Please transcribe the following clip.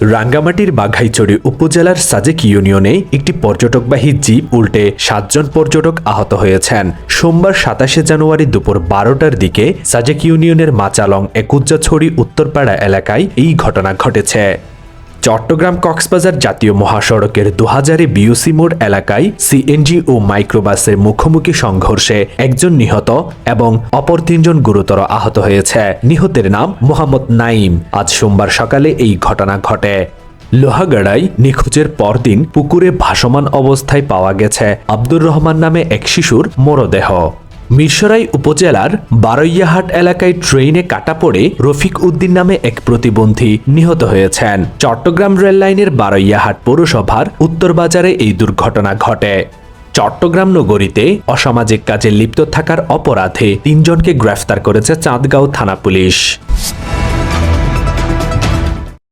রাঙ্গামাটির বাঘাইছড়ি উপজেলার সাজেক ইউনিয়নে একটি পর্যটকবাহী জিপ উল্টে ৭ জন পর্যটক আহত হয়েছেন। সোমবার ২৭শে জানুয়ারি দুপুর ১২টার দিকে সাজেক ইউনিয়নের মাচালং একুজ্জাছড়ি উত্তরপাড়া এলাকায় এই ঘটনা ঘটেছে। চট্টগ্রাম কক্সবাজার জাতীয় মহাসড়কের ২০০০ বিওসি মোড় এলাকায় সিএনজি ও মাইক্রোবাসের মুখোমুখি সংঘর্ষে একজন নিহত এবং অপর ৩ জন গুরুতর আহত হয়েছে। নিহতের নাম মোহাম্মদ নাইম। আজ সোমবার সকালে এই ঘটনা ঘটে। লোহাগাড়ায় নিখোঁজের পরদিন পুকুরে ভাসমান অবস্থায় পাওয়া গেছে আব্দুর রহমান নামে এক শিশুর মরদেহ। মিরসরাই উপজেলার বারৈয়াহাট এলাকায় ট্রেনে কাটা পড়ে রফিক উদ্দিন নামে এক প্রতিবন্ধী নিহত হয়েছেন। চট্টগ্রাম রেললাইনের বারৈয়াহাট পৌরসভার উত্তর বাজারে এই দুর্ঘটনা ঘটে। চট্টগ্রাম নগরীতে অসামাজিক কাজে লিপ্ত থাকার অপরাধে ৩ জনকে গ্রেফতার করেছে চাঁদগাঁও থানা পুলিশ।